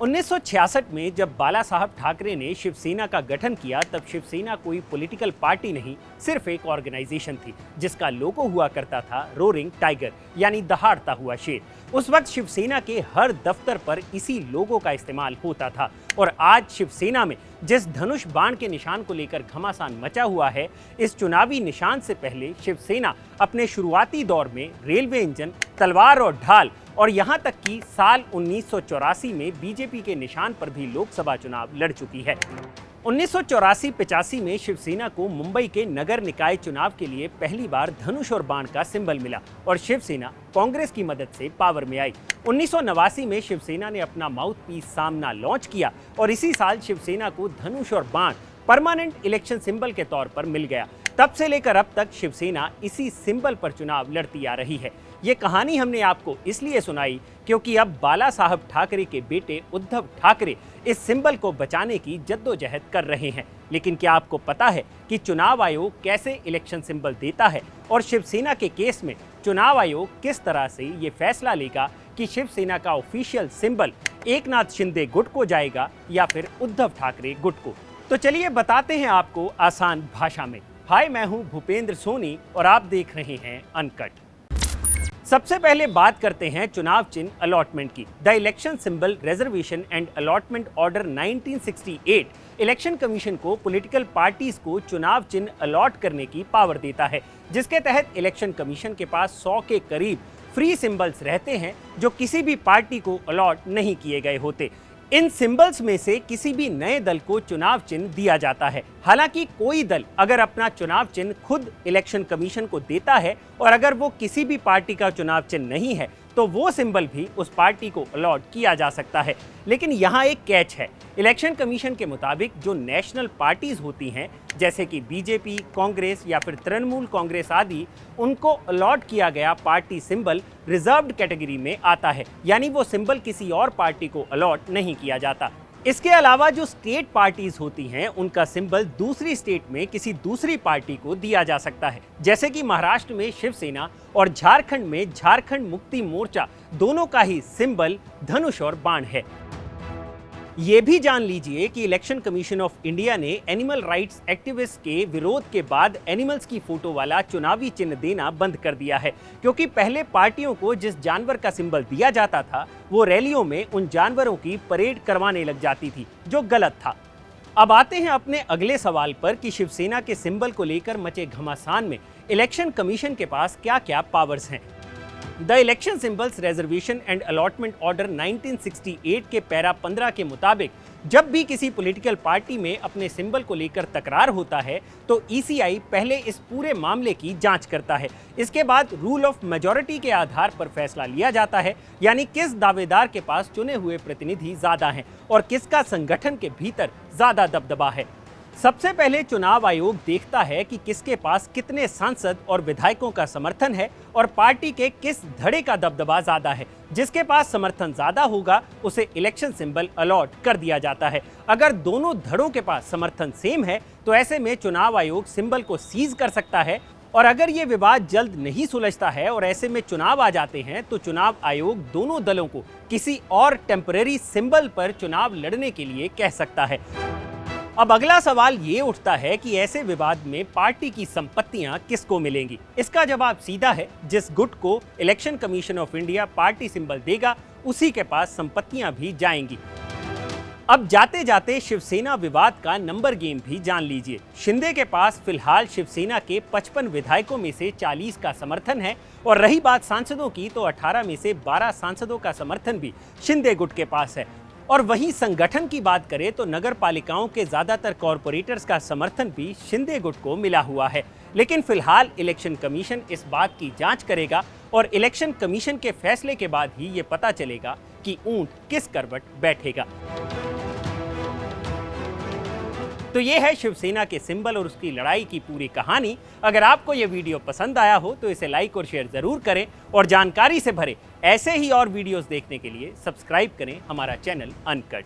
1966 में जब बाला साहब ठाकरे ने शिवसेना का गठन किया, तब शिवसेना कोई पॉलिटिकल पार्टी नहीं, सिर्फ एक ऑर्गेनाइजेशन थी जिसका लोगो हुआ करता था रोरिंग टाइगर, यानी दहाड़ता हुआ शेर। उस वक्त शिवसेना के हर दफ्तर पर इसी लोगो का इस्तेमाल होता था। और आज शिवसेना में जिस धनुष बाण के निशान को लेकर घमासान मचा हुआ है, इस चुनावी निशान से पहले शिवसेना अपने शुरुआती दौर में रेलवे इंजन, तलवार और ढाल, और यहां तक कि साल 1984 में बीजेपी के निशान पर भी लोकसभा चुनाव लड़ चुकी है। 1984-85 में शिवसेना को मुंबई के नगर निकाय चुनाव के लिए पहली बार धनुष और बाण का सिंबल मिला और शिवसेना कांग्रेस की मदद से पावर में आई। 1989 में शिवसेना ने अपना माउथ पीस सामना लॉन्च किया और इसी साल शिवसेना को धनुष और बाण परमानेंट इलेक्शन सिंबल के तौर पर मिल गया। तब से लेकर अब तक शिवसेना इसी सिंबल पर चुनाव लड़ती आ रही है। ये कहानी हमने आपको इसलिए सुनाई क्योंकि अब बाला साहब ठाकरे के बेटे उद्धव ठाकरे इस सिंबल को बचाने की जद्दोजहद कर रहे हैं। लेकिन क्या आपको पता है कि चुनाव आयोग कैसे इलेक्शन सिंबल देता है और शिवसेना के केस में चुनाव आयोग किस तरह से ये फैसला लेगा कि शिवसेना का ऑफिशियल सिंबल एकनाथ शिंदे गुट को जाएगा या फिर उद्धव ठाकरे गुट को? तो चलिए बताते हैं आपको आसान भाषा में। हाय, मैं हूं भूपेंद्र सोनी और आप देख रहे हैं अनकट। सबसे पहले बात करते हैं चुनाव चिन्ह अलॉटमेंट की। The election symbol reservation and allotment order 1968 election commission को पॉलिटिकल पार्टीज को चुनाव चिन्ह अलॉट करने की पावर देता है, जिसके तहत इलेक्शन कमीशन के पास 100 के करीब फ्री सिंबल्स रहते हैं जो किसी भी पार्टी को अलॉट नहीं किए गए होते। इन सिंबल्स में से किसी भी नए दल को चुनाव चिन्ह दिया जाता है। हालांकि कोई दल अगर अपना चुनाव चिन्ह खुद इलेक्शन कमीशन को देता है और अगर वो किसी भी पार्टी का चुनाव चिन्ह नहीं है तो वो सिंबल भी उस पार्टी को अलॉट किया जा सकता है। लेकिन यहाँ एक कैच है। इलेक्शन कमीशन के मुताबिक जो नेशनल पार्टीज होती हैं जैसे कि बीजेपी, कांग्रेस या फिर तृणमूल कांग्रेस आदि, उनको अलॉट किया गया पार्टी सिंबल रिजर्व्ड कैटेगरी में आता है, यानी वो सिंबल किसी और पार्टी को अलॉट नहीं किया जाता। इसके अलावा जो स्टेट पार्टीज होती हैं उनका सिंबल दूसरी स्टेट में किसी दूसरी पार्टी को दिया जा सकता है, जैसे कि महाराष्ट्र में शिवसेना और झारखंड में झारखंड मुक्ति मोर्चा, दोनों का ही सिंबल धनुष और बाण है। ये भी जान लीजिए कि इलेक्शन कमीशन ऑफ इंडिया ने एनिमल राइट्स एक्टिविस्ट के विरोध के बाद एनिमल्स की फोटो वाला चुनावी चिन्ह देना बंद कर दिया है, क्योंकि पहले पार्टियों को जिस जानवर का सिंबल दिया जाता था वो रैलियों में उन जानवरों की परेड करवाने लग जाती थी, जो गलत था। अब आते हैं अपने अगले सवाल पर कि शिवसेना के सिंबल को लेकर मचे घमासान में इलेक्शन कमीशन के पास क्या क्या पावर्स हैं। The election symbols reservation and allotment order 1968 के पैरा 15 के मुताबिक जब भी किसी पॉलिटिकल पार्टी में अपने सिंबल को लेकर तकरार होता है तो ईसीआई पहले इस पूरे मामले की जांच करता है। इसके बाद रूल ऑफ मेजॉरिटी के आधार पर फैसला लिया जाता है, यानी किस दावेदार के पास चुने हुए प्रतिनिधि ज्यादा हैं और किसका संगठन के भीतर ज्यादा दबदबा है। सबसे पहले चुनाव आयोग देखता है कि किसके पास कितने सांसद और विधायकों का समर्थन है और पार्टी के किस धड़े का दबदबा ज्यादा है। जिसके पास समर्थन ज्यादा होगा उसे इलेक्शन सिंबल अलॉट कर दिया जाता है। अगर दोनों धड़ों के पास समर्थन सेम है तो ऐसे में चुनाव आयोग सिंबल को सीज कर सकता है, और अगर ये विवाद जल्द नहीं सुलझता है और ऐसे में चुनाव आ जाते हैं तो चुनाव आयोग दोनों दलों को किसी और टेम्परेरी सिंबल पर चुनाव लड़ने के लिए कह सकता है। अब अगला सवाल ये उठता है कि ऐसे विवाद में पार्टी की संपत्तियां किसको मिलेंगी। इसका जवाब सीधा है, जिस गुट को election commission of India party symbol देगा उसी के पास संपत्तियां भी जाएंगी। अब जाते जाते शिवसेना विवाद का नंबर गेम भी जान लीजिए। शिंदे के पास फिलहाल शिवसेना के 55 विधायकों में से 40 का समर्थन है, और रही बात सांसदों की तो 18 में से 12 सांसदों का समर्थन भी शिंदे गुट के पास है। और वहीं संगठन की बात करें तो नगर पालिकाओं के ज्यादातर कॉरपोरेटर्स का समर्थन भी शिंदे गुट को मिला हुआ है। लेकिन फिलहाल इलेक्शन कमीशन इस बात की जांच करेगा और इलेक्शन कमीशन के फैसले के बाद ही ये पता चलेगा कि ऊंट किस करवट बैठेगा। तो ये है शिवसेना के सिंबल और उसकी लड़ाई की पूरी कहानी। अगर आपको ये वीडियो पसंद आया हो तो इसे लाइक और शेयर जरूर करें, और जानकारी से भरे ऐसे ही और वीडियोस देखने के लिए सब्सक्राइब करें हमारा चैनल अनकट।